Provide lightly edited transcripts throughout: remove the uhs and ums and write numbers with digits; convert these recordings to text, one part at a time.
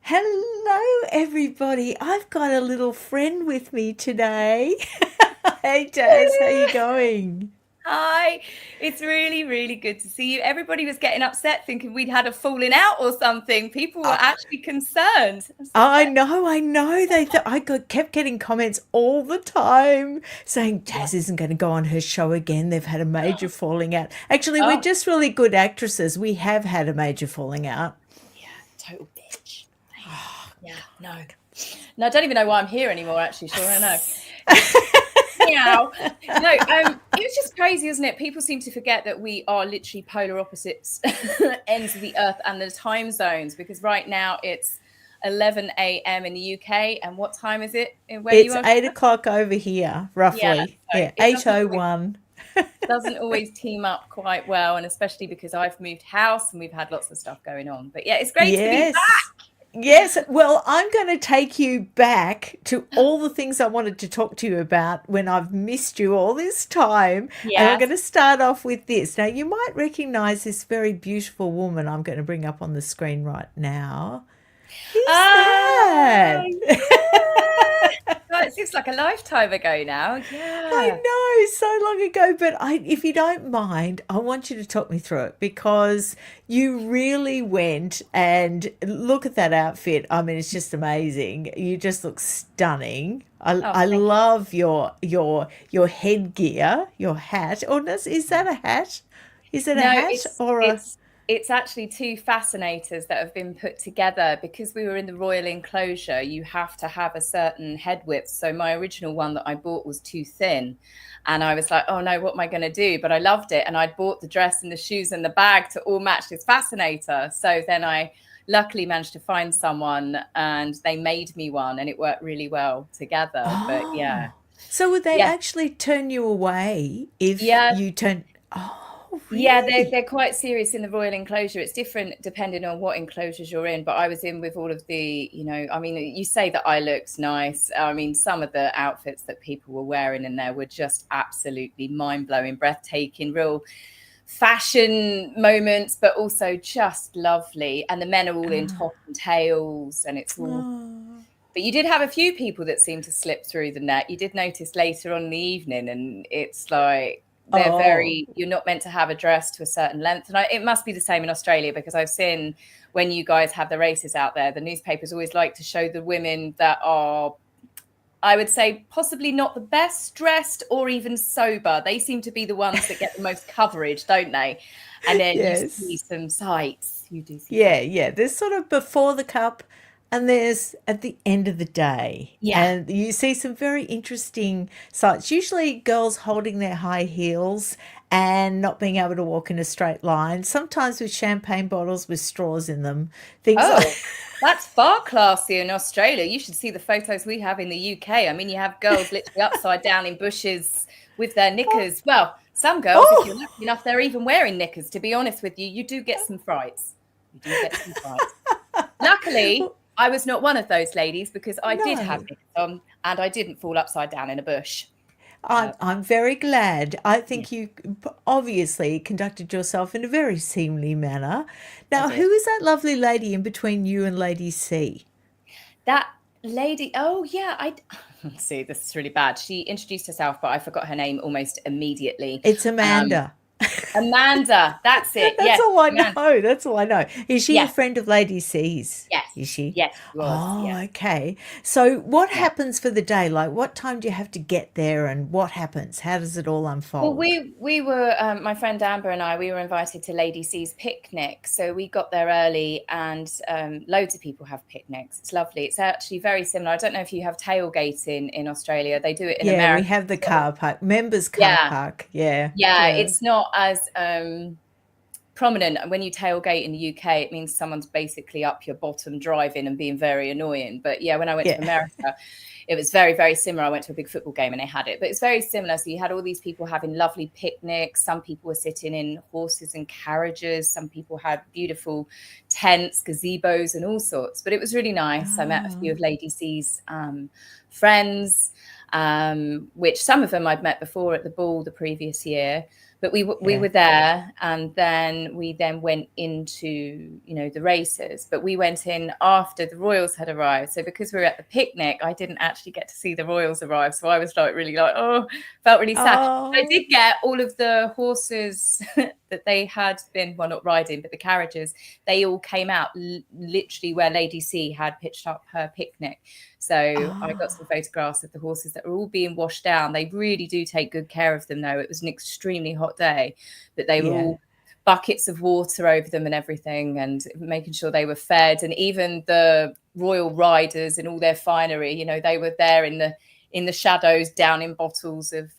Hello, everybody. I've got a little friend with me today. Hey, Taz, how you going? Hi, it's really, really good to see you. Everybody was getting upset thinking we'd had a falling out or something. People were Uh, actually concerned. I'm so I glad. know, I know. Kept getting comments all the time saying Yeah. Taz isn't going to go on her show again. They've had a major falling out. Actually, we're Oh, just really good actresses. We have had a major falling out. yeah, total bitch. Yeah, no. No, I don't even know why I'm here anymore, actually, Shauna. No. Meow. No, it was just crazy, isn't it? People seem to forget that we are literally polar opposites ends of the earth and the time zones, because right now it's 11 a.m. in the UK. And what time is it where you It's are? 8 o'clock over here, Yeah, roughly. so Yeah, it doesn't always 8:01. team up quite well, and especially because I've moved house and we've had lots of stuff going on. But yeah, it's great to be Yes. Yes. Well, I'm going to take you back to back. all the things I wanted to talk to you about when I've missed you all this time. And I'm Yes. going to start off with this. Now, you might recognize this very beautiful woman I'm going to bring up on the screen right now. Who's Oh, that? yeah. God, it seems like a lifetime ago now. I Yeah. know, so long ago, but if you don't mind, I want you to talk me through it because you really went and look at that outfit. I mean, it's just amazing. You just look stunning. Oh, I thank love your headgear, your hat. Or is that a hat? Is it a No, hat it's or a? it's it's actually two fascinators that have been put together because we were in the royal enclosure. You have to have a certain head width. So my original one that I bought was too thin, and I was like, "Oh no, what am I going to do?" But I loved it, and I'd bought the dress and the shoes and the bag to all match this fascinator. So then I luckily managed to find someone, and they made me one, and it worked really well together. But yeah, Oh, so would they yeah, actually turn you away if yeah. you turn? Oh, Yeah, they're really? they're quite serious in the royal enclosure. It's different depending on what enclosures you're in, but I was in with all of the, I mean, you say that I looked nice. I mean, some of the outfits that people were wearing in there were just absolutely mind-blowing, breathtaking, real fashion moments, but also just lovely. And the men are all in top Ah. and tails, and it's all. Oh. But you did have a few people that seemed to slip through the net. You did notice later on in the evening, and it's like Oh. you're not meant to have a dress to a certain length. And it must be the same in Australia, because I've seen when you guys have the races out there, the newspapers always like to show the women that are, I would say, possibly not the best dressed or even sober. They seem to be the ones that get the most coverage, don't they? And then you see Yes. some sights. You do see Yeah, sights. yeah. There's sort of before the cup and there's at the end of the day. Yeah. And you see some very interesting sights. Usually girls holding their high heels and not being able to walk in a straight line, sometimes with champagne bottles with straws in them, things like. Oh, that's far classier in Australia. You should see the photos we have in the UK. I mean, you have girls literally upside down in bushes with their knickers. Well, some girls, if you're Oh, lucky enough, they're even wearing knickers. To be honest with you, you do get some frights. You do get some frights. Luckily, I was not one of those ladies, because I did have no. knickers on and I didn't fall upside down in a bush. I'm But I'm very glad. I yeah, think you obviously conducted yourself in a very seemly manner. I Now, did. who is that lovely lady in between you and Lady C? That lady, oh yeah, I see, this is really bad. She introduced herself, but I forgot her name almost immediately. It's Um, Amanda. Amanda, that's it. That's Yes, all I Amanda. know. That's all I know. Is she a Yes, friend of Lady C's? yes, Is she? yes, she was. Oh, Yeah, okay. So, what yeah. happens for the day? Like, what time do you have to get there, and what happens? How does it all Well, unfold? we were, my friend Amber and I, we were invited to Lady C's picnic. So we got there early, and loads of people have picnics. It's lovely. It's actually very similar. I don't know if you have tailgating in Australia. They do it in Yeah, we America. have the car park, members car Yeah, park. Yeah, yeah. yeah. It's not as prominent. When you tailgate in the UK, it means someone's basically up your bottom driving and being very annoying. But yeah, when I went to Yeah. America, it was very, very similar. I went to a big football game and they had it, but it's very similar. So you had all these people having lovely picnics. Some people were sitting in horses and carriages. Some people had beautiful tents, gazebos, and all sorts. But it was really nice. I met a few Oh, of Lady C's friends, which some of them I'd met before at the ball the previous year. But we Yeah. were there, and then we went into, the races. But we went in after the royals had arrived. So because we were at the picnic, I didn't actually get to see the royals arrive. So I was like really like, oh, felt really sad. I Oh, did get all of the horses that they had been, well, not riding, but the carriages. They all came out literally where Lady C had pitched up her picnic. So I got some oh, photographs of the horses that were all being washed down. They really do take good care of them, though. It was an extremely hot day, but they were yeah. all buckets of water over them and everything, and making sure they were fed. And even the royal riders in all their finery, they were there in the shadows, down in bottles of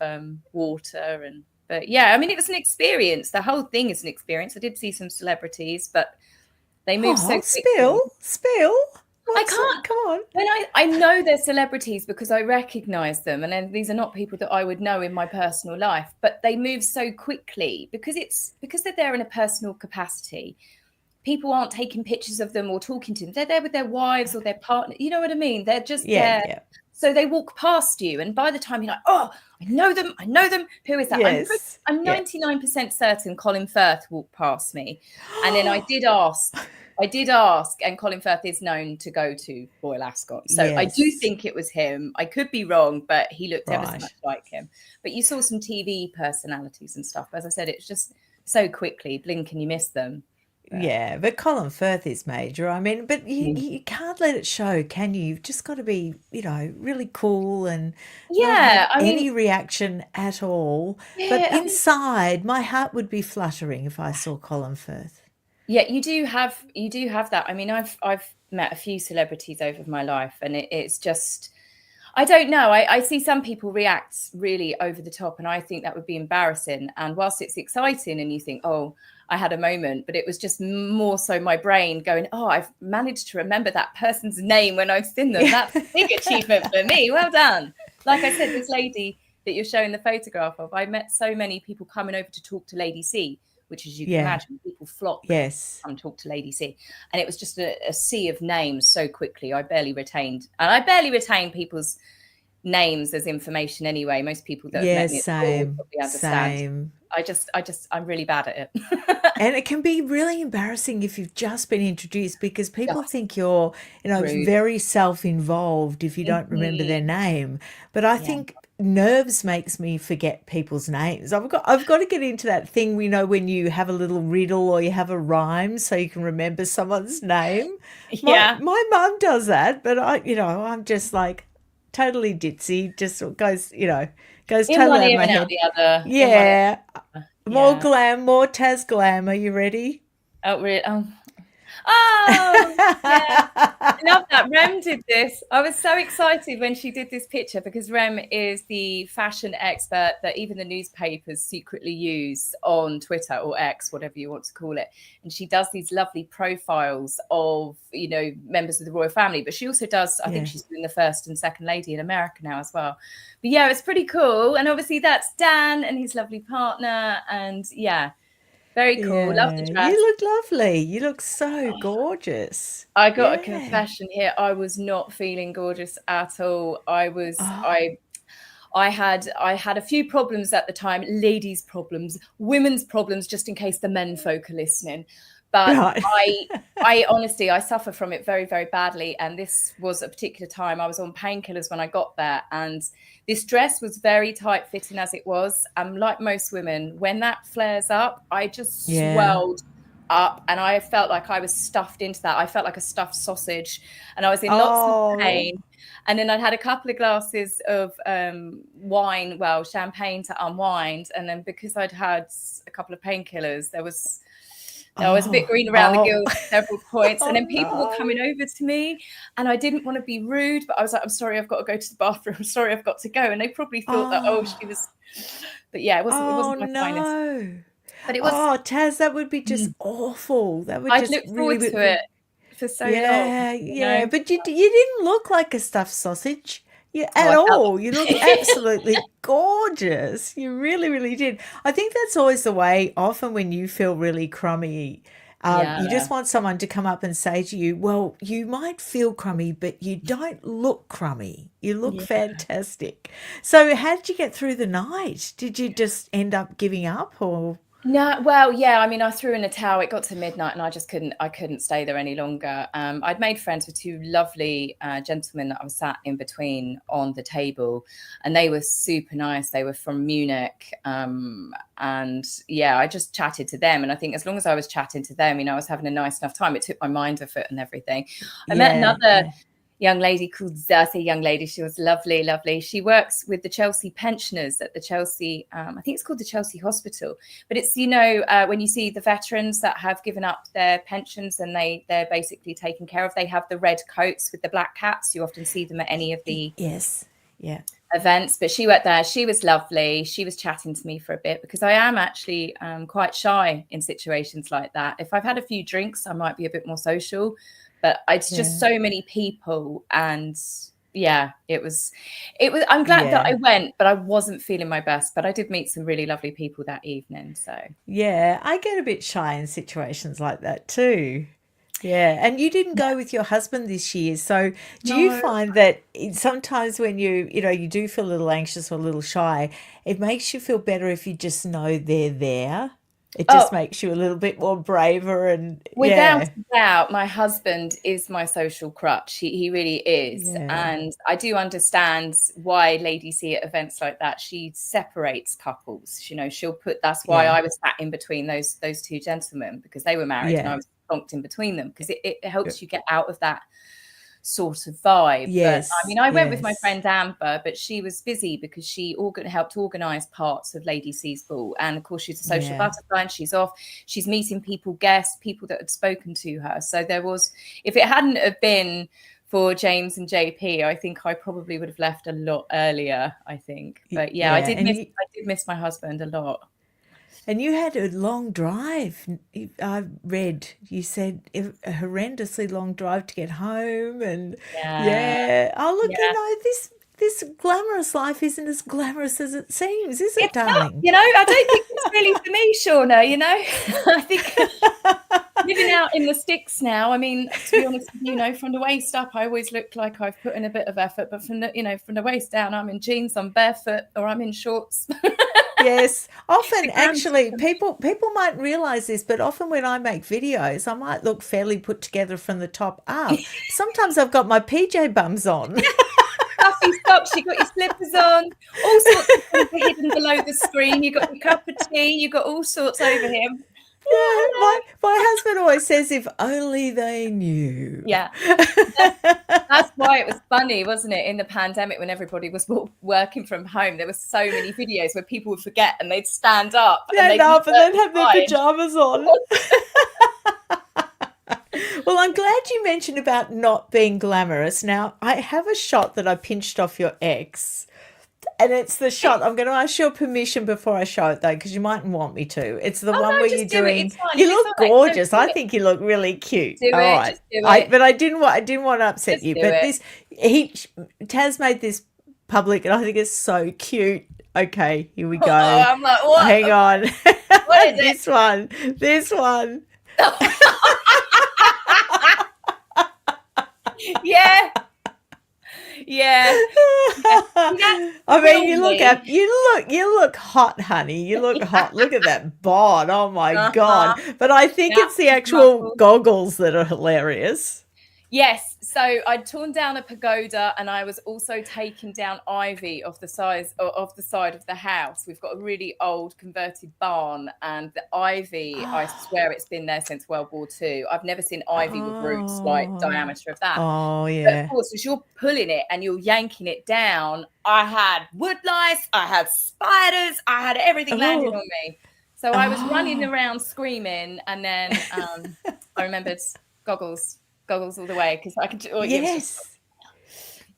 water. But yeah, I mean, it was an experience. The whole thing is an experience. I did see some celebrities, but they moved so Oh, quickly. spill. I What's can't. come on? When I know they're celebrities because I recognize them, and then these are not people that I would know in my personal life, but they move so quickly because they're there in a personal capacity. People aren't taking pictures of them or talking to them. They're there with their wives or their partner. You know what I mean? They're just Yeah, there. yeah. So they walk past you, and by the time you're like, oh, I know them. I know them. Who is that? Yes. I'm Yeah. 99% certain Colin Firth walked past me, and then I did ask, and Colin Firth is known to go to Royal Ascot. So I do Yes. think it was him. I could be wrong, but he looked ever so Right. much like him. But you saw some TV personalities and stuff. As I said, it's just so quickly, blink and you miss them. But, Yeah, but Colin Firth is major. I mean, but you can't let it show, can you? You've just got to be, really cool and not have yeah, I mean, any reaction at all. But yeah, I mean, inside, my heart would be fluttering if I saw Colin Firth. yeah, you do have that. I mean, I've met a few celebrities over my life, and it's just, I don't know. I see some people react really over the top, and I think that would be embarrassing. And whilst it's exciting and you think, oh, I had a moment, but it was just more so my brain going, oh, I've managed to remember that person's name when I've seen them. That's a big achievement for me. Well done. Like I said, this lady that you're showing the photograph of, I met so many people coming over to talk to Lady C, which, as you can Yeah. imagine, people flock Yes. come talk to Lady C. And it was just a sea of names so quickly. I barely retain people's names as information anyway. Most people that have Yeah, met me at school will same. probably understand. Same. I'm really bad at it. And it can be really embarrassing if you've just been introduced because people Just think you're, rude. very self-involved if you don't remember their Mhm. name. But I Yeah. think nerves makes me forget people's names. I've got to get into that thing we know when you have a little riddle or you have a rhyme so you can remember someone's name. My Yeah. my mum does that, but I'm just like totally ditzy, just goes In totally one out of ear my and out head. the other. In one ear Yeah. and out the other. More Yeah. glam, more TAZ glam. Are you ready? Oh, really? Oh, yeah. I love that. Rem did this. I was so excited when she did this picture because Rem is the fashion expert that even the newspapers secretly use on Twitter or X, whatever you want to call it. And she does these lovely profiles of, members of the royal family. But she also does, I think Yeah. she's doing the first and second lady in America now as well. But yeah, it's pretty cool. And obviously that's Dan and his lovely partner. And yeah, very cool. Love the Yeah. dress. You look lovely. You look so gorgeous. I got a Yeah. confession here. I was not feeling gorgeous at all. I was Oh, I had a few problems at the time, ladies' problems, women's problems, just in case the men folk are listening. But right. I honestly, I suffer from it very, very badly. And this was a particular time I was on painkillers when I got there. And this dress was very tight fitting as it was. And like most women, when that flares up, I just Yeah. swelled up and I felt like I was stuffed into that. I felt like a stuffed sausage and I was in lots of Oh. pain. And then I'd had a couple of glasses of wine, well, champagne to unwind. And then because I'd had a couple of painkillers, I was a bit Oh. green around the Oh. gills at several points. And Oh then people were no. coming over to me and I didn't want to be rude, but I was like, I'm sorry, I've got to go to the bathroom. I'm sorry, I've got to go. And they probably thought that, oh, she Oh. was, but yeah, it Oh wasn't my finest, no. but it was, Oh, Taz, that would be just awful. That would I'd just looked really forward would to be. it for so long, Yeah, you yeah, know? but you didn't look like a stuffed sausage. You Oh, at I felt all. You look like absolutely gorgeous. You really, really did. I think that's always the way, often when you feel really crummy You Yeah. just want someone to come up and say to you, well, you might feel crummy, but you don't look crummy. You look Yeah. fantastic. So how did you get through the night? Did you just end up giving up or? No, well, yeah, I mean, I threw in a towel. It got to midnight and I couldn't stay there any longer. I'd made friends with two lovely gentlemen that I was sat in between on the table, and they were super nice. They were from Munich. And yeah, I just chatted to them. And I think as long as I was chatting to them, I was having a nice enough time. It took my mind off it and everything. I met Yeah, another yeah. young lady called Zati, young lady. She was lovely, lovely. She works with the Chelsea pensioners at the Chelsea, I think it's called the Chelsea Hospital. But it's, when you see the veterans that have given up their pensions and they're basically taken care of, they have the red coats with the black caps. You often see them at any of the Yes. Yeah. events. But she worked there. She was lovely. She was chatting to me for a bit because I am actually quite shy in situations like that. If I've had a few drinks, I might be a bit more social. But it's just Yeah. so many people, and yeah, it was. I'm glad that Yeah. I went, but I wasn't feeling my best. But I did meet some really lovely people that evening. So Yeah. I get a bit shy in situations like that too. Yeah, and you didn't go with your husband this year. So do you no. find that sometimes when you do feel a little anxious or a little shy, it makes you feel better if you just know they're there? It just Oh, makes you a little bit more braver and without yeah, a doubt, my husband is my social crutch. He really is. yeah, And I do understand why Lady C at events like that, she separates couples. She'll put, that's why yeah, I was sat in between those two gentlemen, because they were married and I yeah, was plonked in between them, because it helps you get out of that sort of vibe. But I yes, mean, I went with my yes, friend Amber, but she was busy because she helped organize parts of Lady C's ball. And of course, she's a social yeah. butterfly and she's off. She's meeting people, guests, people that had spoken to her. So there was, if it hadn't have been for James and JP, I think I probably would have left a lot earlier, I think. But yeah, Yeah, I did miss my husband a lot. and you had a long drive. I read you said a horrendously long drive to get home, and Yeah. yeah. Oh, look, Yeah. this glamorous life isn't as glamorous as it seems, is it, It's not, darling? I don't think it's really for me, Shauna, I think living out in the sticks now, I mean, to be honest with you, from the waist up, I always look like I've put in a bit of effort, but from the waist down, I'm in jeans, I'm barefoot, or I'm in shorts. Yes, often The gram actually people might realize this, but often when I make videos, I might look fairly put together from the top up. Sometimes I've got my PJ bums on. puffy socks, you got your slippers on, all sorts of things are hidden below the screen. You got your cup of tea, you got all sorts over here. Yeah, my husband always says, if only they knew. Yeah. That's why it was funny, wasn't it? In the pandemic, when everybody was working from home, there were so many videos where people would forget and they'd stand up and Stand they'd be up and then have their certified. pajamas on. Well, I'm glad you mentioned about not being glamorous. Now, I have a shot that I pinched off your ex, and it's the shot. I'm going to ask your permission before I show it, though, because you mightn't want me to. It's the Oh one no, where you're just do it. It's doing. fine. You If it's all look right, no, gorgeous. do I it. think you look really cute. Do All it. right. Just do it. But I didn't want to upset Just you. do But it. Taz made this public, and I think it's so cute. Okay, here we Oh, go. I'm like, what? Hang on. What is it? This one. This one. Yeah. Yeah. Yeah. See, that's I mean, real me. you look hot, honey. You look hot. Look at that bod. Oh my Uh-huh. God. But I think Yeah. it's the actual Muscles. goggles that are hilarious. Yes, so I'd torn down a pagoda and I was also taking down ivy off the side of the house. We've got a really old converted barn, and the ivy, I swear it's been there since World War II. I've never seen ivy with roots like Oh, diameter of that. oh But of yeah. course, as you're pulling it and you're yanking it down, I had wood lice, I had spiders, I had everything landing Oh, on me. So I was running oh. around screaming, and then I remembered goggles, goggles all the way, because I could. Oh, it was just. Yes.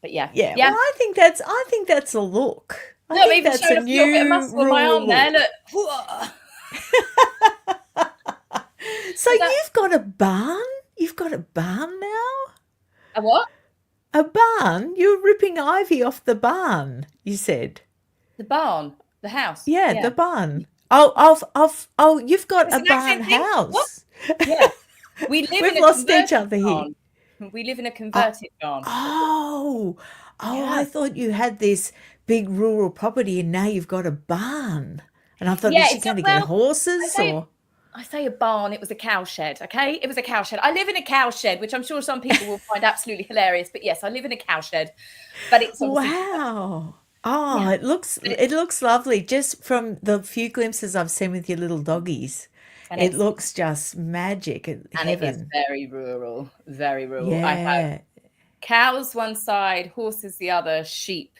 But yeah, Yeah. Well, yeah. I think that's a look. I No, I'm think even that's a showing off a little bit of new muscle on my rural arm there. look. Look. So But that you've got a barn? You've got a barn now? a what? A barn? You're ripping ivy off the barn, you said. The barn, the house. Yeah, Yeah. the barn. Oh, you've got It's a an barn accent thing. What? house. Yeah. We live We've in a lost each converted other here. barn. We live in a Uh, converted barn. oh, Yeah. I thought you had this big rural property and now you've got a barn. And I thought, is Yeah, she it's not, going to get well, I horses say or? I say a barn, it was a cowshed, okay? It was a cowshed. I live in a cowshed, which I'm sure some people will find absolutely hilarious, but yes, I live in a cowshed, but it's obviously Wow. Oh, yeah, but it looks lovely just from the few glimpses I've seen with your little doggies. and It it's looks just magic and and it is heaven. very rural, very rural. I have Yeah. cows one side, horses the other, sheep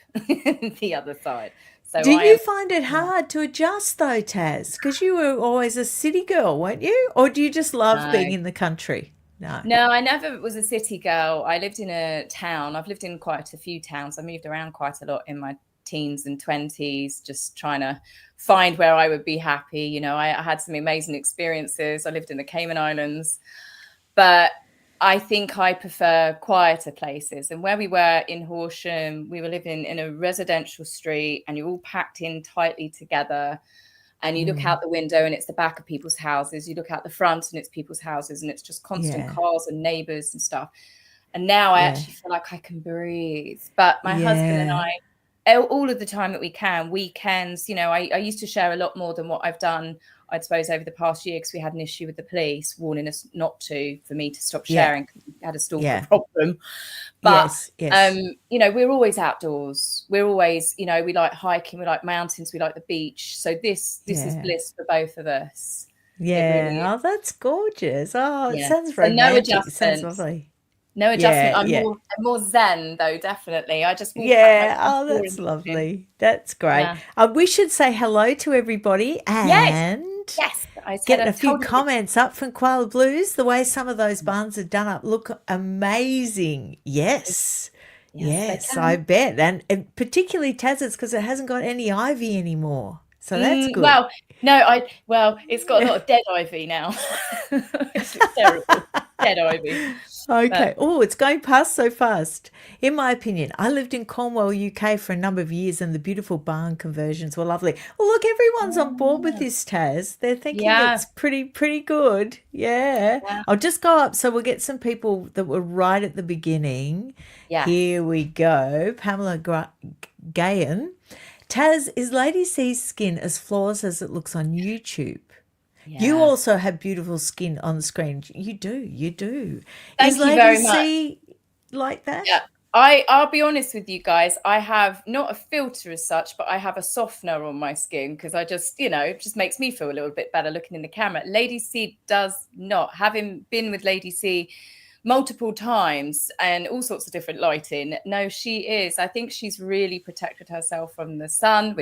the other side. So Do I am you find it yeah. hard to adjust though, Taz? Because you were always a city girl, weren't you? Or do you just love No. being in the country? No. No, I never was a city girl. I lived in a town. I've lived in quite a few towns. I moved around quite a lot in my teens and 20s, just trying to find where I would be happy. I had some amazing experiences. I lived in the Cayman Islands, but I think I prefer quieter places. And where we were in Horsham, we were living in a residential street and you're all packed in tightly together, and you look Mm, out the window and it's the back of people's houses. You look out the front and it's people's houses, and it's just constant yeah. cars and neighbors and stuff. And now I Yeah. actually feel like I can breathe. But my husband and Yeah. I, all of the time that we can, weekends, I used to share a lot more than what I've done, I'd suppose, over the past year, because we had an issue with the police warning us not to, for me to stop Yeah. sharing because we had a stalker Yeah. problem. But Yes. Yes. we're always outdoors. We're always, we like hiking, we like mountains, we like the beach. So this is Yeah. bliss for both of us. It really is. Yeah. Oh, that's gorgeous. Oh, it Yeah. sounds So no romantic. It sounds adjustment. lovely. No adjustment. Yeah. I'm Yeah. more zen though, definitely. I just walk out my Yeah. front Oh, door in that's the morning. lovely. That's great. Yeah. We should say hello to everybody Yes. and Yes. I said getting I a few told you. comments up from Koala Blues. The way some of those barns are done up look amazing. Yes. Yes, they Yes, I can. bet. And particularly Taz's because it hasn't got any ivy anymore. So that's good. Well, no, it's got a lot of dead ivy now. It's terrible. Dead ivy. But Okay. Oh, it's going past so fast. In my opinion, I lived in Cornwall, UK for a number of years and the beautiful barn conversions were lovely. Well, look, everyone's on board with this, Taz. They're thinking yeah, it's pretty good. Yeah. yeah, I'll just go up so we'll get some people that were right at the beginning. yes, Here we go. Pamela Gayan. Taz, is Lady C's skin as flawless as it looks on YouTube? You yeah. also have beautiful skin on the screen. You do, you do. Is Thank you Lady very much. C like that? Yeah. I'll be honest with you guys. I have not a filter as such, but I have a softener on my skin because I just, it just makes me feel a little bit better looking in the camera. Lady C does not. Having been with Lady C multiple times and all sorts of different lighting, no, she is. I think she's really protected herself from the sun,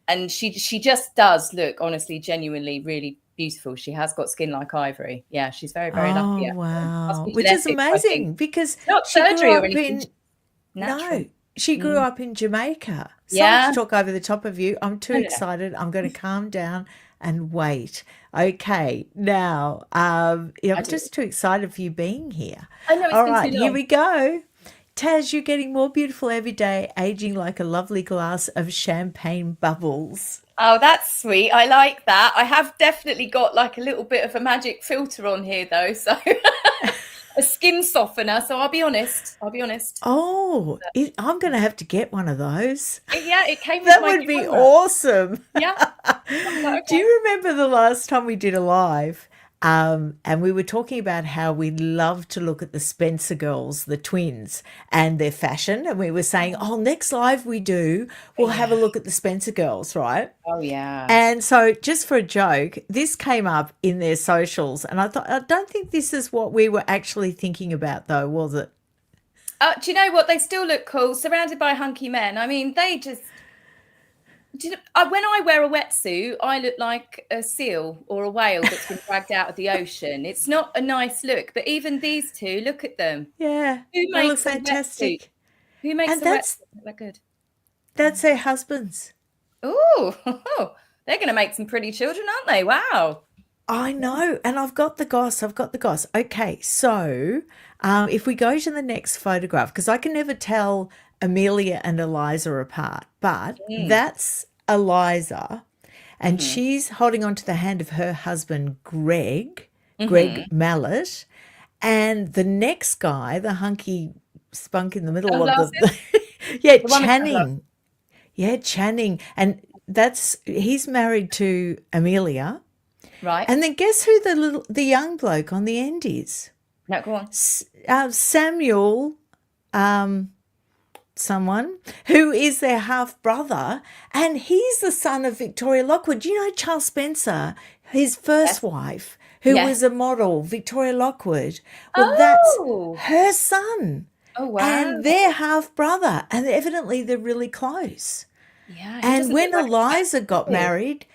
and she just does look, honestly, genuinely really beautiful. She has got skin like ivory. Yeah, she's very, very lucky, Oh, actually. Must wow. be Which is genetics, I think. amazing because Not she grew surgery or up anything, in, no, natural. she grew Mm. up in Jamaica. Sorry to Yeah. talk over the top of you. I'm too No, no, no. excited. I'm going to calm down and wait. Okay, now, yeah, I I'm do. just too excited for you being here. I know it's All been too right, here long. we go. Taz, you're getting more beautiful every day, aging like a lovely glass of champagne bubbles. Oh, that's sweet. I like that. I have definitely got like a little bit of a magic filter on here though. So a skin softener. So I'll be honest. Oh, I'm going to have to get one of those. Yeah, it came with That my would be camera. awesome. Yeah. I was like, Do okay. you remember the last time we did a live? And we were talking about how we love to look at the Spencer girls, the twins, and their fashion. And we were saying, oh, next live we do, we'll have a Yeah. look at the Spencer girls, right? Oh yeah. And so, just for a joke, this came up in their socials. And I thought, I don't think this is what we were actually thinking about, though, was it? Do you know what? They still look cool, surrounded by hunky men. I mean, they just. When I wear a wetsuit, I look like a seal or a whale that's been dragged out of the ocean. It's not a nice look, but even these two, look at them. Yeah, Who they look makes a wetsuit? fantastic. Who makes And a wetsuit look that good? that's their husbands. Oh, they're going to make some pretty children, aren't they? Wow. I know, and I've got the goss. Okay, so if we go to the next photograph, because I can never tell Amelia and Eliza apart, but Mm. that's Eliza, and she's holding on to the hand of her husband, Greg Mallet, and the next guy, the hunky spunk in the middle of Sunglasses? yeah, The one with sunglasses. Channing. Yeah, Channing. And he's married to Amelia. Right. And then guess who the young bloke on the end is? No, go on. Samuel, someone who is their half brother, and he's the son of Victoria Lockwood. Do you know Charles Spencer, his first wife, who was a model, Victoria Lockwood? Well, that's her son. Oh, wow. And their half brother, and evidently they're really close. Yeah. And when Eliza got married,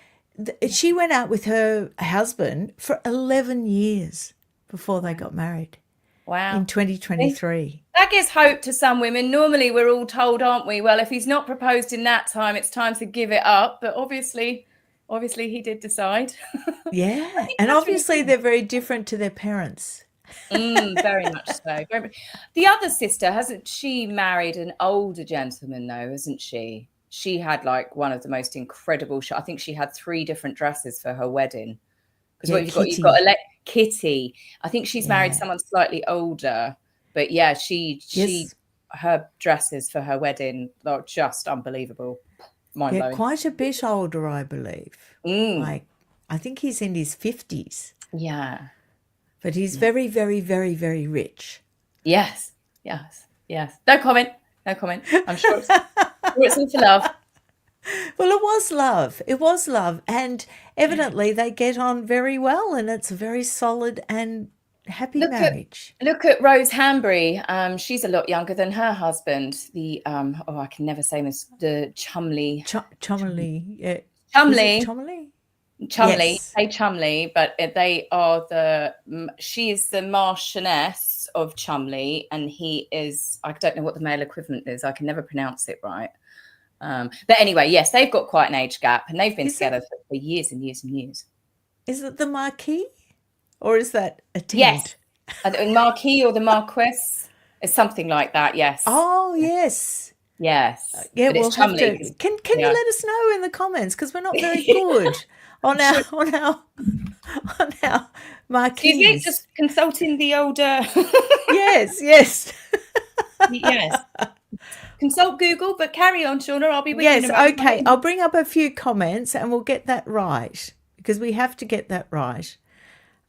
she went out with her husband for 11 years before they got married. Wow. In 2023. That gives hope to some women. Normally we're all told, aren't we? Well, if he's not proposed in that time, it's time to give it up. But obviously he did decide. Yeah. And obviously they're very different to their parents. Very much so. The other sister, hasn't she married an older gentleman though, isn't she? She had like one of the most incredible I think she had 3 different dresses for her wedding. Because what you've got Kitty. I think she's married someone slightly older, but yeah, her dresses for her wedding are just unbelievable. Mind blowing. Quite a bit older, I believe. Like, I think he's in his 50s. Yeah. But he's very, very, very, very rich. Yes. No comment. I'm sure it's all for love. Well, it was love. And evidently they get on very well, and it's a very solid and happy marriage. Look at Rose Hanbury. She's a lot younger than her husband. The I can never say this. The Chumley. Chumley. Yeah. Chumley. Yes. Hey Chumley, but she is the Marchioness of Chumley, and he is, I don't know what the male equivalent is. I can never pronounce it right. But anyway, yes, they've got quite an age gap, and they've been together for years and years and years. Is it the Marquis, or is that a tent? Yes, the Marquis or the Marquess, it's something like that. Yes. Oh yes. Yes. Yeah, we'll have to. Can you let us know in the comments, because we're not very good on our Marquis. Excuse me, just consulting the older. Yes. Yes. Consult Google, but carry on, Shauna. I'll be with you. Yes, okay. I'll bring up a few comments and we'll get that right, because we have to get that right.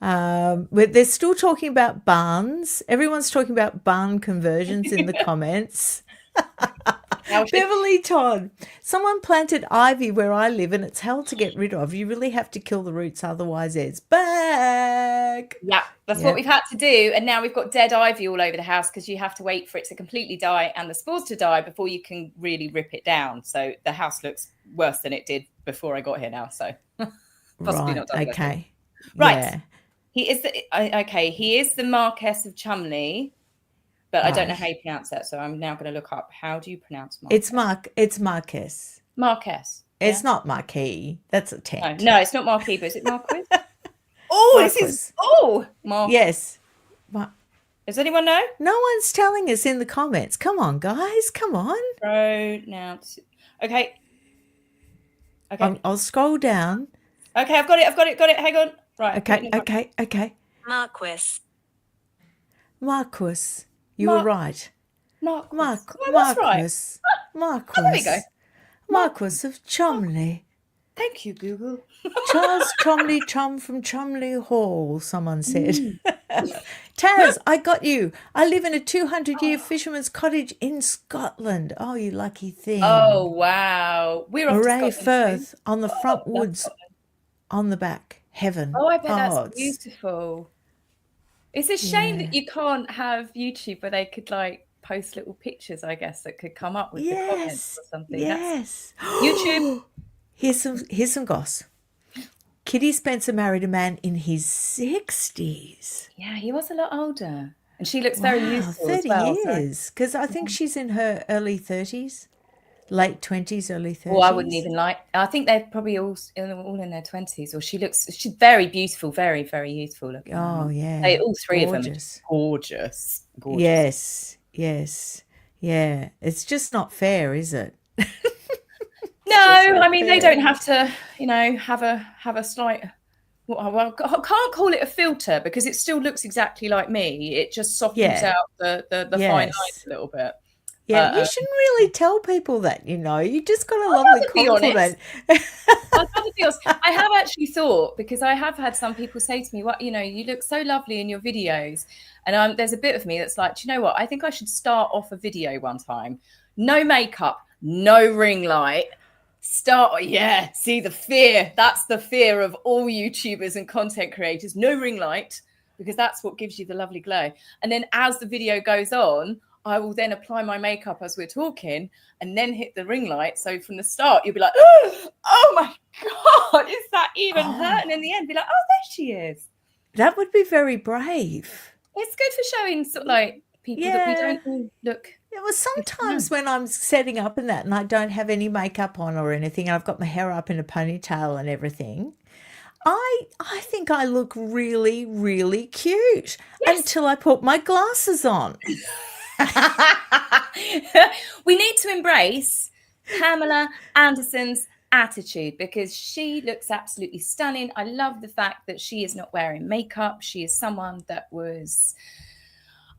They're still talking about barns. Everyone's talking about barn conversions in the comments. Beverly Todd, someone planted ivy where I live and it's hell to get rid of. You really have to kill the roots, otherwise it's back. Yeah, that's what we've had to do. And now we've got dead ivy all over the house, because you have to wait for it to completely die and the spores to die before you can really rip it down. So the house looks worse than it did before I got here now. So possibly not done. Okay. Right. Yeah. He is the Marquess of Chumley. But I don't know how you pronounce that, so I'm now going to look up. How do you pronounce Marquess? It's Marquess. Marquess. It's not Marquis. That's a tent. No, it's not Marquis, but is it Marquess? This is Yes. Does anyone know? No one's telling us in the comments. Come on, guys. Come on. Pronounce. Okay. I'll scroll down. Okay, I've got it. Hang on. Right. Okay. Marquess. You were right. Marquess. There we go. Marquess of Chumley. Thank you, Google. Charles Chumley Chum from Chumley Hall, someone said. Taz, I got you. I live in a 200-year fisherman's cottage in Scotland. Oh, you lucky thing. Oh, wow. We're off Moray to Scotland. Firth on the front woods, on the back. Heaven. Oh, I bet that's beautiful. It's a shame that you can't have YouTube where they could like post little pictures, I guess, that could come up with the comments or something. Yes. YouTube. Here's some goss. Kitty Spencer married a man in his 60s. Yeah, he was a lot older. And she looks very youthful 30 as well. years. Because I think she's in her early 30s. Late 20s, early 30s. Well, I wouldn't even I think they're probably all in their 20s. Or she's very beautiful, very, very youthful looking. Oh, yeah. All three of them are gorgeous. Yes. Yeah. It's just not fair, is it? No, I mean, they don't have to, have a slight. Well, I can't call it a filter because it still looks exactly like me. It just softens out the fine lines Yes. a little bit. Yeah, But you shouldn't really tell people that, you just got a I'd lovely rather be honest. compliment. I'd rather be honest. I have actually thought, because I have had some people say to me, "What, you look so lovely in your videos," and there's a bit of me that's like, do you know what? I think I should start off a video one time. No makeup, no ring light. See the fear. That's the fear of all YouTubers and content creators. No ring light, because that's what gives you the lovely glow. And then as the video goes on, I will then apply my makeup as we're talking and then hit the ring light. So from the start, you'll be like, oh my God, is that even her? And in the end, be like, oh, there she is. That would be very brave. It's good for showing sort of like people that we don't all look. Yeah, well, sometimes when I'm setting up and that and I don't have any makeup on or anything, and I've got my hair up in a ponytail and everything, I think I look really, really cute until I put my glasses on. We need to embrace Pamela Anderson's attitude because she looks absolutely stunning. I love the fact that she is not wearing makeup. She is someone that was,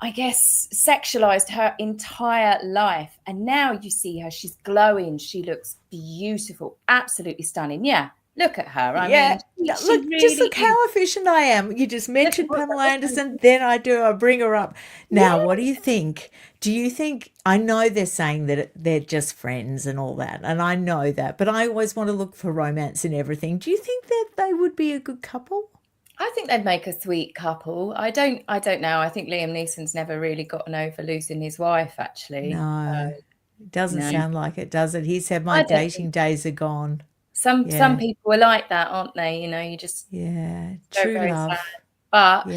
I guess, sexualized her entire life. And now you see her, she's glowing. She looks beautiful, absolutely stunning. Yeah. Look at her. I mean, just look how efficient I am. You just mentioned Pamela Anderson, then I bring her up. Now, what do you think? Do you think, I know they're saying that they're just friends and all that, and I know that, but I always want to look for romance in everything. Do you think that they would be a good couple? I think they'd make a sweet couple. I don't know. I think Liam Neeson's never really gotten over losing his wife, actually. No, it doesn't sound like it, does it? He said, my dating days are gone. Some people are like that, aren't they? You just true love. Sad. But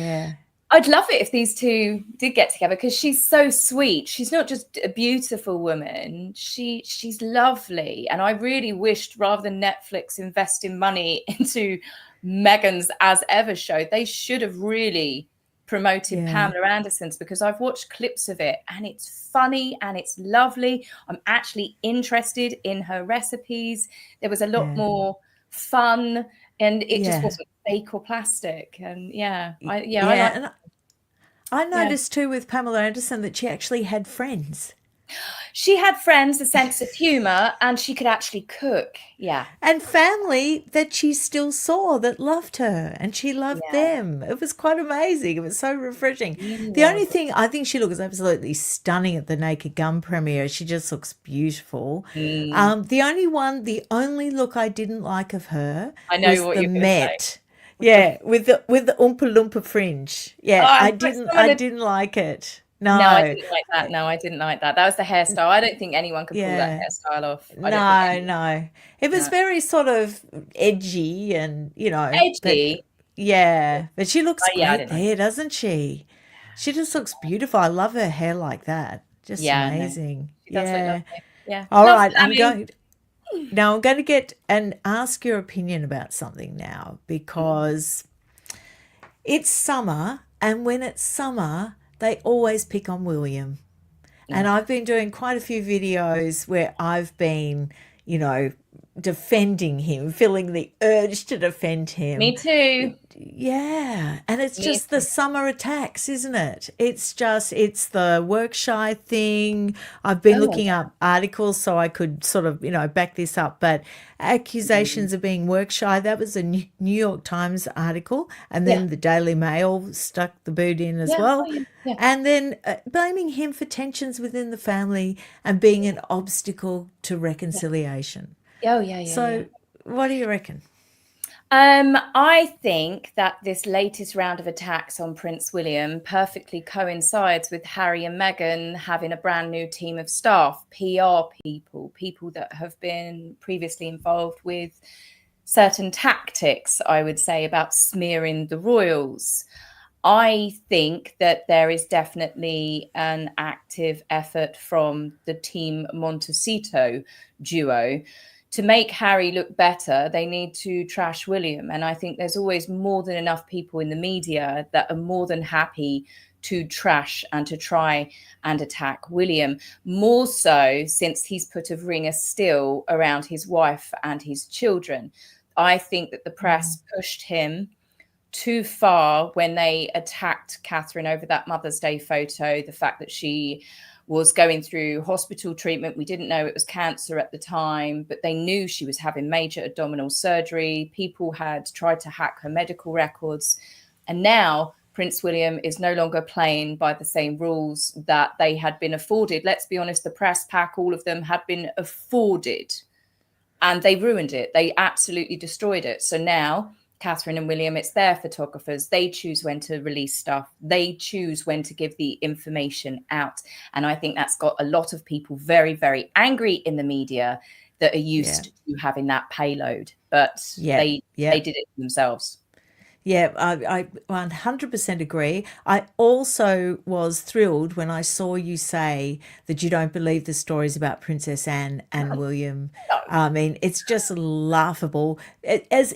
I'd love it if these two did get together because she's so sweet. She's not just a beautiful woman. She's lovely. And I really wished, rather than Netflix investing money into Meghan's As Ever show, they should have really promoted Pamela Anderson's, because I've watched clips of it and it's funny and it's lovely. I'm actually interested in her recipes. There was a lot more fun and it just wasn't fake or plastic. And I noticed too with Pamela Anderson that she actually had friends. She had friends, a sense of humor, and she could actually cook. Yeah. And family that she still saw that loved her and she loved them. It was quite amazing. It was so refreshing. The only thing, I think she looks absolutely stunning at the Naked Gun premiere. She just looks beautiful. The only look I didn't like of her was the Met. Yeah, with the Oompa Loompa fringe. Yeah, I didn't like it. No, I didn't like that. No, I didn't like that. That was the hairstyle. I don't think anyone could pull that hairstyle off. No. It was very sort of edgy and, edgy. But she looks great there, doesn't she? She just looks beautiful. I love her hair like that. Just amazing. No. She does look lovely. Yeah. All right, I'm going to get and ask your opinion about something now, because it's summer, and when it's summer, they always pick on William. And I've been doing quite a few videos where I've been, defending him, feeling the urge to defend him. Me too. Yeah. And it's just the summer attacks, isn't it? It's the work shy thing. I've been looking up articles so I could sort of, back this up. But accusations of being work shy, that was a New York Times article. And then the Daily Mail stuck the boot in as well. And then blaming him for tensions within the family and being an obstacle to reconciliation. So what do you reckon? I think that this latest round of attacks on Prince William perfectly coincides with Harry and Meghan having a brand new team of staff, PR people that have been previously involved with certain tactics, I would say, about smearing the royals. I think that there is definitely an active effort from the Team Montecito duo to make Harry look better, they need to trash William. And I think there's always more than enough people in the media that are more than happy to trash and to try and attack William, more so since he's put a ring of steel around his wife and his children. I think that the press pushed him too far when they attacked Catherine over that Mother's Day photo, the fact that she was going through hospital treatment. We didn't know it was cancer at the time, but they knew she was having major abdominal surgery. People had tried to hack her medical records. And now Prince William is no longer playing by the same rules that they had been afforded. Let's be honest, the press pack, all of them had been afforded, and they ruined it. They absolutely destroyed it. So now Catherine and William, it's their photographers. They choose when to release stuff. They choose when to give the information out. And I think that's got a lot of people very, very angry in the media that are used to having that payload. But they did it themselves. Yeah, I 100% agree. I also was thrilled when I saw you say that you don't believe the stories about Princess Anne and William. I mean, it's just laughable. As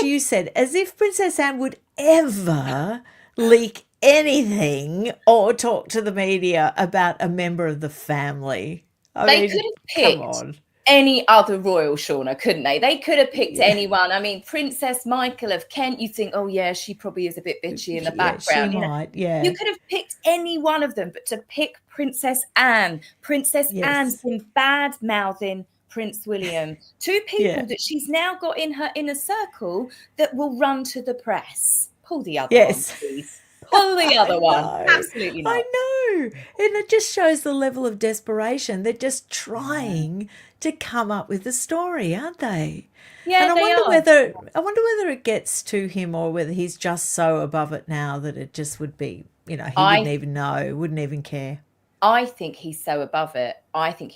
you said, as if Princess Anne would ever leak anything or talk to the media about a member of the family. They could have picked any other royal, Shauna, couldn't they? They could have picked anyone. I mean, Princess Michael of Kent, you think, oh yeah, she probably is a bit bitchy in the background. She might, You could have picked any one of them, but to pick Princess Anne. Princess Anne's been bad-mouthing Prince William. Two people that she's now got in her inner circle that will run to the press. Pull the other one, please. Pull the other one. Absolutely not. I know. And it just shows the level of desperation. They're just trying to come up with a story, aren't they? Yeah, and I wonder whether it gets to him or whether he's just so above it now that it just would be, he wouldn't even know, wouldn't even care. I think he's so above it. I think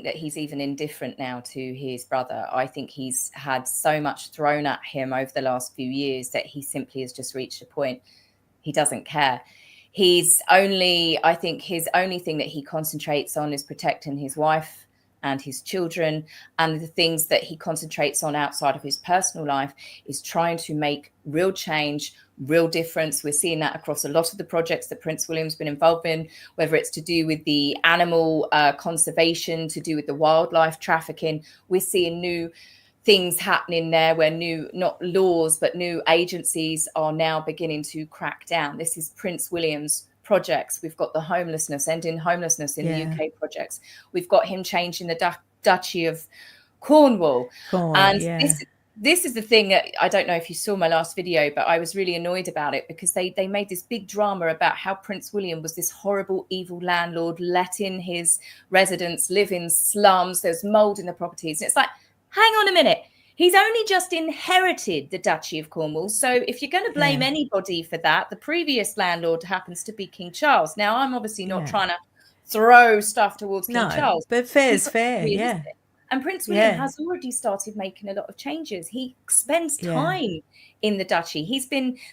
that he's even indifferent now to his brother. I think he's had so much thrown at him over the last few years that he simply has just reached a point. He doesn't care. I think his only thing that he concentrates on is protecting his wife and his children. And the things that he concentrates on outside of his personal life is trying to make real change, real difference. We're seeing that across a lot of the projects that Prince William's been involved in, whether it's to do with the animal conservation, to do with the wildlife trafficking. We're seeing new things happening there where not laws, but new agencies are now beginning to crack down. This is Prince William's projects. We've got the ending homelessness in the UK projects. We've got him changing the Duchy of Cornwall. This is the thing that I don't know if you saw my last video, but I was really annoyed about it because they made this big drama about how Prince William was this horrible, evil landlord, letting his residents live in slums. There's mold in the properties. And it's like, hang on a minute. He's only just inherited the Duchy of Cornwall. So if you're going to blame anybody for that, the previous landlord happens to be King Charles. Now, I'm obviously not trying to throw stuff towards King Charles. But fair's fair, And Prince William has already started making a lot of changes. He spends time in the duchy.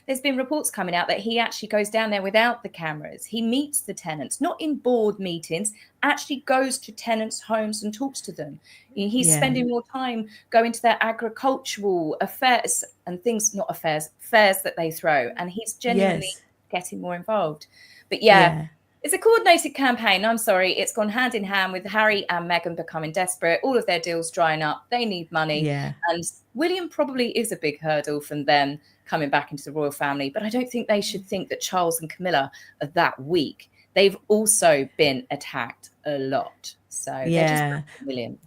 There's been reports coming out that he actually goes down there without the cameras. He meets the tenants, not in board meetings, actually goes to tenants' homes and talks to them. He's spending more time going to their agricultural affairs and fairs that they throw. And he's genuinely getting more involved. But it's a coordinated campaign. I'm sorry. It's gone hand in hand with Harry and Meghan becoming desperate. All of their deals drying up. They need money. Yeah. And William probably is a big hurdle from them coming back into the royal family. But I don't think they should think that Charles and Camilla are that weak. They've also been attacked a lot. So they're just William.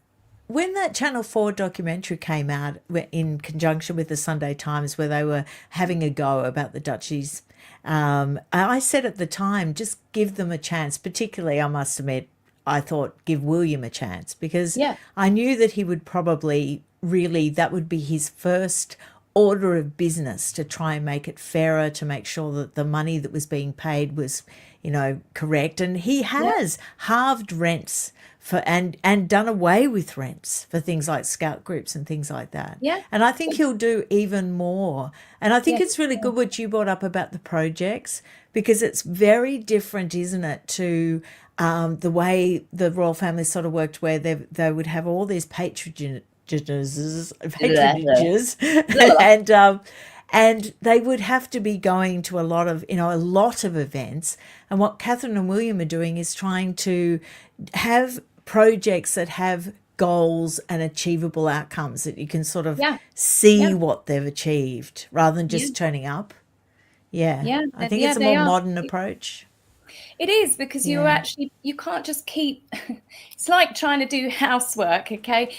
When that Channel 4 documentary came out in conjunction with the Sunday Times, where they were having a go about the duchies, I said at the time, just give them a chance. Particularly, I must admit, I thought give William a chance because I knew that he would probably that would be his first order of business to try and make it fairer, to make sure that the money that was being paid was, correct. And he has halved rents and done away with rents for things like scout groups and things like that. Yeah. And I think he'll do even more. And I think it's really good what you brought up about the projects, because it's very different, isn't it, to the way the royal family sort of worked, where they would have all these patronages, and they would have to be going to a lot of events. And what Catherine and William are doing is trying to have projects that have goals and achievable outcomes, that you can sort of Yeah. see what they've achieved rather than Yeah. just turning up. Yeah, Yeah. I think Yeah, it's a they more are. modern approach. It is, because Yeah. you can't just keep, it's like trying to do housework, okay?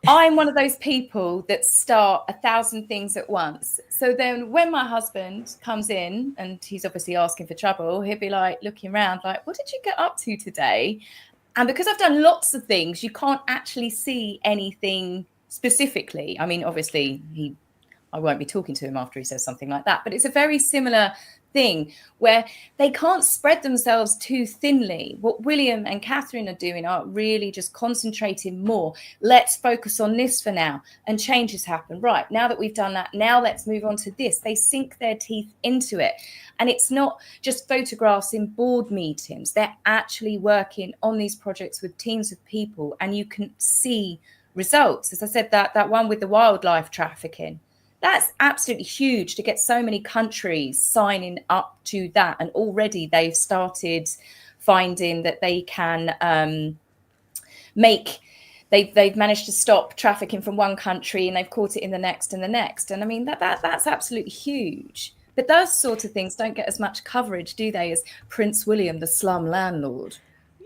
I'm one of those people that start 1,000 things at once. So then when my husband comes in and he's obviously asking for trouble, he'll be like looking around like, what did you get up to today? And because I've done lots of things, you can't actually see anything specifically. I mean, obviously I won't be talking to him after he says something like that. But it's a very similar thing where they can't spread themselves too thinly. What William and Catherine are doing are really just concentrating more. Let's focus on this for now, and changes happen. Right, now that we've done that, now let's move on to this. They sink their teeth into it. And it's not just photographs in board meetings. They're actually working on these projects with teams of people, and you can see results. As I said, that one with the wildlife trafficking, that's absolutely huge, to get so many countries signing up to that. And already they've started finding that they can they've managed to stop trafficking from one country, and they've caught it in the next and the next. And I mean, that's absolutely huge. But those sort of things don't get as much coverage, do they, as Prince William, the slum landlord?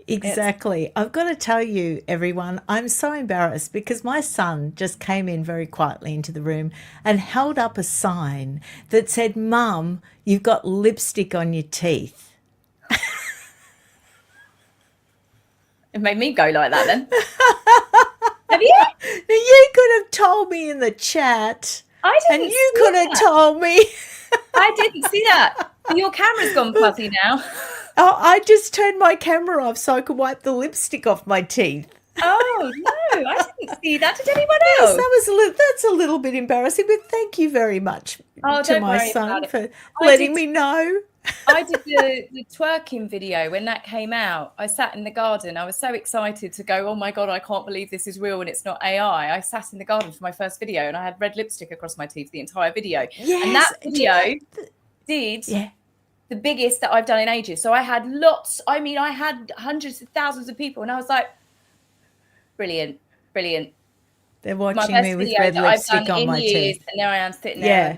Exactly. I've got to tell you, everyone, I'm so embarrassed because my son just came in very quietly into the room and held up a sign that said, "Mum, you've got lipstick on your teeth." It made me go like that then. Have you? Now, you could have told me in the chat, I and didn't you see could have that. told me. I didn't see that. Your camera's gone fuzzy now. Oh, I just turned my camera off so I could wipe the lipstick off my teeth. Oh, no, I didn't see that. Did anyone Yes, else? that's a little bit embarrassing, but thank you very much Oh, to don't my worry son about it. for I letting did me know. I did the twerking video when that came out. I sat in the garden. I was so excited to go, oh my God, I can't believe this is real and it's not AI. I sat in the garden for my first video and I had red lipstick across my teeth the entire video. And Yes, that video did yeah. the biggest that I've done in ages. So I had lots, I mean, I had hundreds of thousands of people, and I was like, brilliant, brilliant. They're My watching best me with video red that I've done lipstick on in my years, teeth. and now I am sitting Yeah,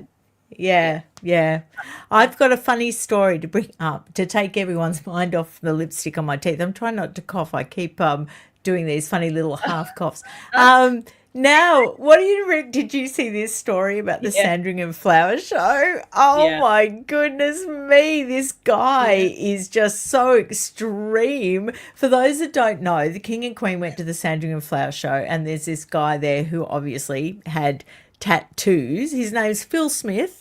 there. yeah. I've got a funny story to bring up to take everyone's mind off the lipstick on my teeth. I'm trying not to cough. I keep doing these funny little half coughs. Now, did you see this story about the Yeah, Sandringham Flower Show? Oh yeah, my goodness me, this guy yeah. is just so extreme. For those that don't know, the King and Queen went to the Sandringham Flower Show, and there's this guy there who obviously had tattoos. His name's Phil Smith.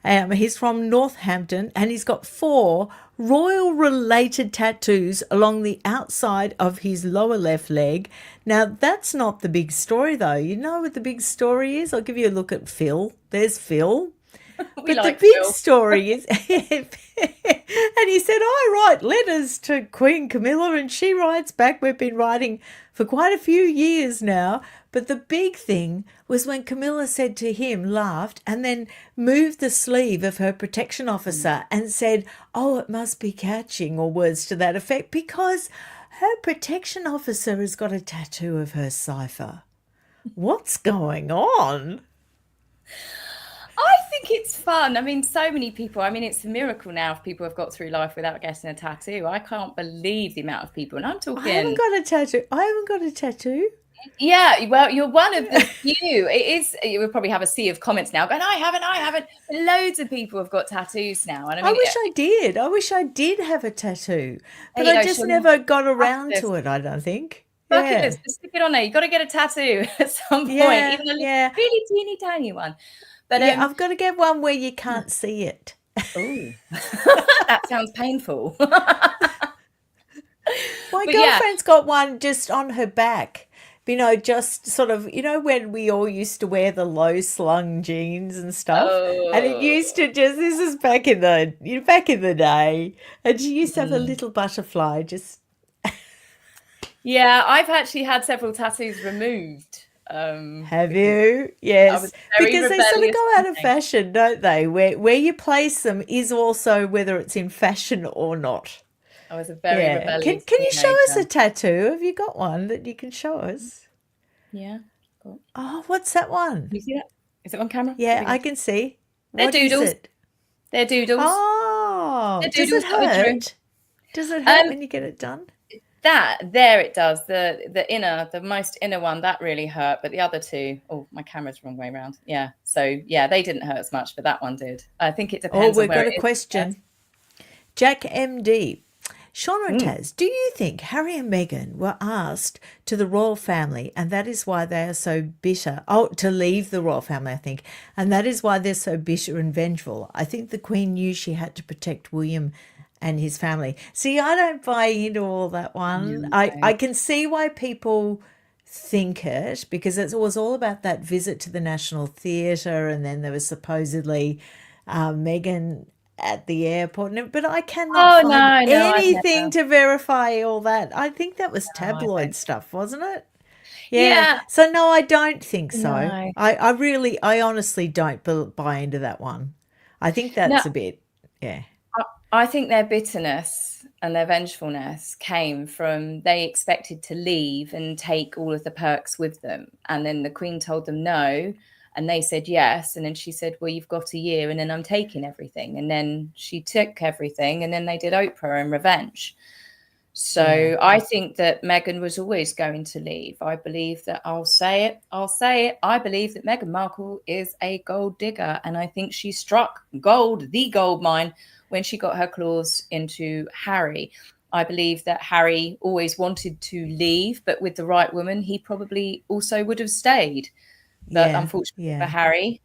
He's from Northampton, and he's got 4 royal-related tattoos along the outside of his lower left leg. Now, that's not the big story, though. You know what the big story is? I'll give you a look at Phil. There's Phil. We But the like big Phil. story is, and he said, I write letters to Queen Camilla, and she writes back. We've been writing for quite a few years now. But the big thing was when Camilla said to him, laughed, and then moved the sleeve of her protection officer and said, oh, it must be catching, or words to that effect, because her protection officer has got a tattoo of her cipher. What's going on? I think it's fun. I mean, so many people, I mean, it's a miracle now if people have got through life without getting a tattoo. I can't believe the amount of people. And I'm I haven't talking, got a tattoo. I haven't got a tattoo. yeah, well, you're one of the few. It is, you will probably have a sea of comments now going, I haven't. But loads of people have got tattoos now. And I I mean, wish I did. I wish I did have a tattoo, there but you I go, just Shauna. never got Bucket around list. to it, I don't think. Bucket Yeah. list. Just stick it on there. You've got to get a tattoo at some point, Yeah, even a yeah. really teeny tiny one. But Yeah, I've got to get one where you can't see it. oh, that sounds painful. My But yeah, girlfriend's got one just on her back just sort of, when we all used to wear the low slung jeans and stuff, and it Oh, used to this is back in the day, and she used to have a mm. little butterfly just. Yeah, I've actually had several tattoos removed Have because you? I was Yes, a very because they sort of rebellious go out of teenager. fashion, don't they? Where you place them is also whether it's in fashion or not. I was a very Yeah. Can rebellious can you show us a teenager. tattoo? Have you got one that you can show us? Yeah. Cool. Oh, what's that Can one? you see that? Is it on camera? There Yeah, we go. I can see. They're What is doodles. it? They're doodles. Oh, They're does it doodles that I drew. hurt? Does it hurt Um, when you get it done? that there it does. The most inner one that really hurt, but the other two, oh, my camera's the wrong way around. Yeah. So yeah, they didn't hurt as much, but that one did. I think it Oh, depends on we've where got it a is. question. Jack MD. Shauna and Mm. Taz, do you think Harry and Meghan were asked to the royal family and that is why they are so bitter? Oh, to leave the royal family, I think. And that is why they're so bitter and vengeful. I think the Queen knew she had to protect William and his family. See, I don't buy into all that one. I No. can see why people think it because it was all about that visit to the National Theatre and then there was supposedly Meghan at the airport. But I cannot Oh find no, I've anything never. to verify all that. I think that was No, I tabloid don't. stuff, wasn't it? Yeah. Yeah. So no, I don't think so. No. I honestly don't buy into that one. I think No. that's a bit, yeah. I think their bitterness and their vengefulness came from they expected to leave and take all of the perks with them. And then the Queen told them no. And they said yes. And then she said, well, you've got a year and then I'm taking everything. And then she took everything. And then they did Oprah and Revenge. Yeah. So I think that Meghan was always going to leave. I believe that I'll say it. I believe that Meghan Markle is a gold digger. And I think she struck gold, the gold mine, when she got her claws into Harry. I believe that Harry always wanted to leave, but with the right woman, he probably also would have stayed. But Yeah. unfortunately for Yeah. Harry,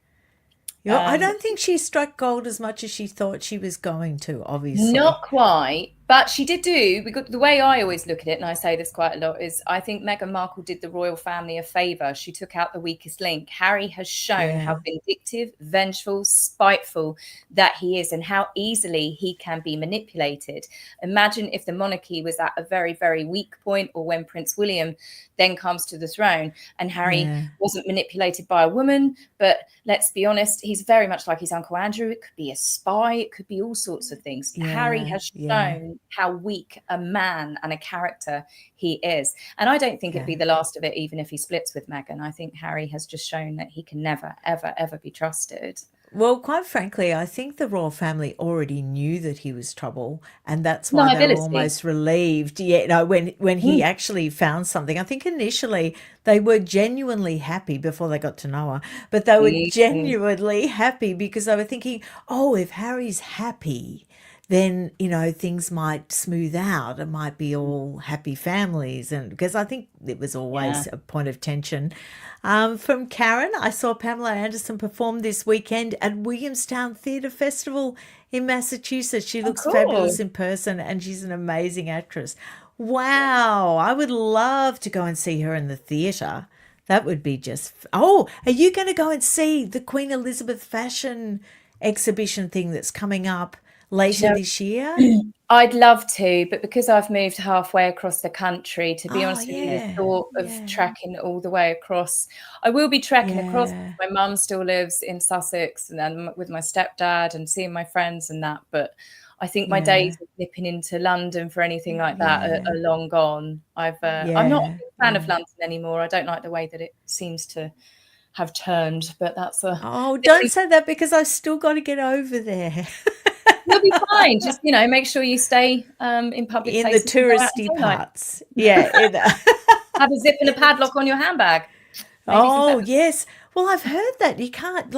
I um, don't think she struck gold as much as she thought she was going to, not obviously. quite, but she did do. We got the way I always look at it, and I say this quite a lot, is I think Meghan Markle did the royal family a favour. She took out the weakest link. Harry has shown how Yeah. vindictive, vengeful, spiteful that he is, and how easily he can be manipulated. Imagine if the monarchy was at a very, very weak point, or when Prince William then comes to the throne, and Harry Yeah. wasn't manipulated by a woman. But let's be honest, he's very much like his Uncle Andrew. It could be a spy, it could be all sorts of things. Harry Yeah. has Yeah. shown how weak a man and a character he is. And I don't think it'd be Yeah. the last of it, even if he splits with Meghan. I think Harry has just shown that he can never, ever, ever be trusted. Well, quite frankly, I think the royal family already knew that he was trouble, and that's why they were Liability. almost relieved. Yeah, no, when he Mm. actually found something, I think initially they were genuinely happy before they got to know her, but they were Mm. genuinely happy because they were thinking, oh, if Harry's happy, then things might smooth out. It might be all happy families, and because I think it was Yeah. always a point of tension. From Karen, I saw Pamela Anderson perform this weekend at Williamstown Theatre Festival in Massachusetts. She Oh, looks cool. fabulous in person and she's an amazing actress. Wow, I would love to go and see her in the theatre. That would be just. Oh, are you going to go and see the Queen Elizabeth fashion exhibition thing that's coming up Do you later know, this year? I'd love to, but because I've moved halfway across the country, to be Oh, honest with you, the yeah, thought of yeah, trekking all the way across, I will be trekking across. yeah, My mum still lives in Sussex, and then with my stepdad and seeing my friends and that. But I think my yeah, days of nipping into London for anything like that yeah, are long gone. I'm not a yeah, big fan of yeah. London anymore. I don't like the way that it seems to have turned, but that's a Oh, don't different. say that because I've still got to get over there. You'll be fine. Just, make sure you stay in public In the places and go out touristy at daylight. parts. Yeah. Have a zip and a In the padlock on your handbag. Maybe some oh, pepper. yes. Well, I've heard that you can't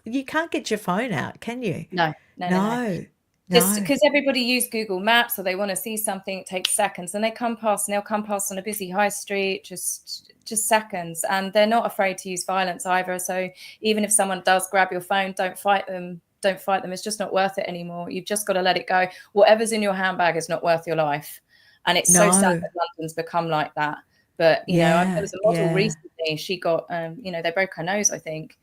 you can't get your phone out, can you? No, no, no, no. No. Just No. because everybody use Google Maps or they want to see something, it takes seconds. And they come past and they'll come past on a busy high street, just seconds. And they're not afraid to use violence either. So even if someone does grab your phone, don't fight them. Don't fight them. It's just not worth it anymore. You've just got to let it go. Whatever's in your handbag is not worth your life. And it's so sad No. that London's become like that. But there Yeah, was a model yeah, recently. She got, they broke her nose, I think.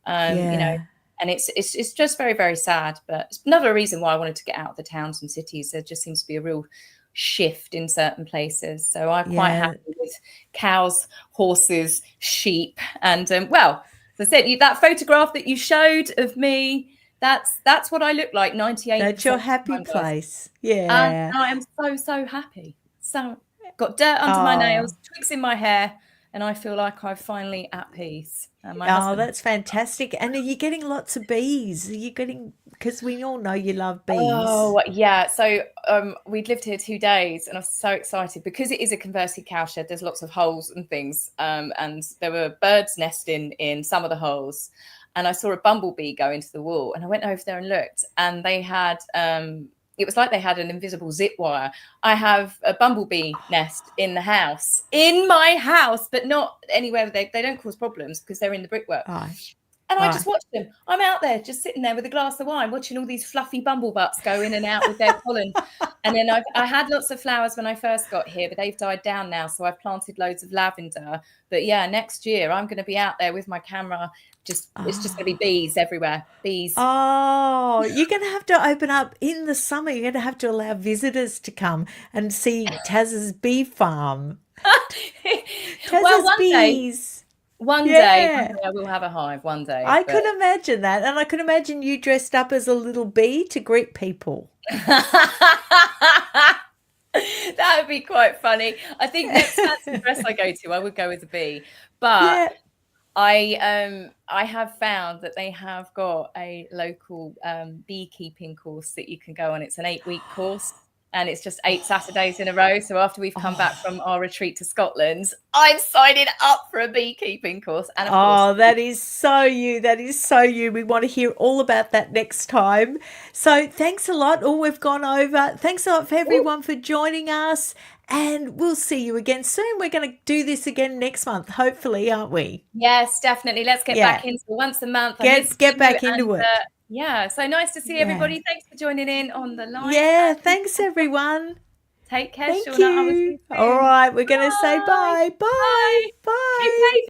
Um, you know, yeah, and it's just very, very sad. But it's another reason why I wanted to get out of the towns and cities. There just seems to be a real shift in certain places. So I'm quite yeah. happy with cows, horses, sheep, and well, as I said, that photograph that you showed of me, that's what I look like 98% That's your of the happy time, guys. place. And Yeah. I am so, so happy. So got dirt under my nails, Oh, twigs in my hair, and I feel like I'm finally at peace. And my oh, husband. that's fantastic. And are you getting lots of bees? Are you getting, because we all know you love bees. Oh, yeah. So we'd lived here 2 days and I was so excited because it is a converted cowshed. There's lots of holes and things. And there were birds nesting in some of the holes. And I saw a bumblebee go into the wall. And I went over there and looked. And they had, it was like they had an invisible zip wire. I have a bumblebee nest in my house, but not anywhere. They don't cause problems because they're in the brickwork. Right, And I just right. watched them. I'm out there just sitting there with a glass of wine, watching all these fluffy bumblebutts go in and out with their pollen. And then I had lots of flowers when I first got here, but they've died down now. So I've planted loads of lavender. But yeah, next year I'm going to be out there with my camera. It's just going to be Oh. bees everywhere. Bees. Oh, you're going to have to open up in the summer. You're going to have to allow visitors to come and see Taz's bee farm. Well, Taz's bees. one Yeah. day I will have a hive one day, I but could imagine that. And I could imagine you dressed up as a little bee to greet people. that would be quite funny. I think next fancy dress I go to, I would go as a bee. But Yeah. I have found that they have got a local beekeeping course that you can go on. It's an 8-week course. And it's just 8 Saturdays in a row. So after we've come back Oh, from our retreat to Scotland, I'm signing up for a beekeeping course. And of course, oh, that is so you. That is so you. We want to hear all about that next time. So thanks a lot. All we've gone over. Thanks a lot for ooh, everyone for joining us. And we'll see you again soon. We're going to do this again next month, hopefully, aren't we? yes, definitely. Let's get Yeah. back into once a month. I miss Get you. back And into it. yeah, so nice to see Yeah. everybody. Thanks for joining in on the live. Yeah. And Thanks, everyone. take care, Thank Shauna. I will see you. you All soon. right. We're going to say Bye. bye. Bye. Bye. Keep Bye. safe.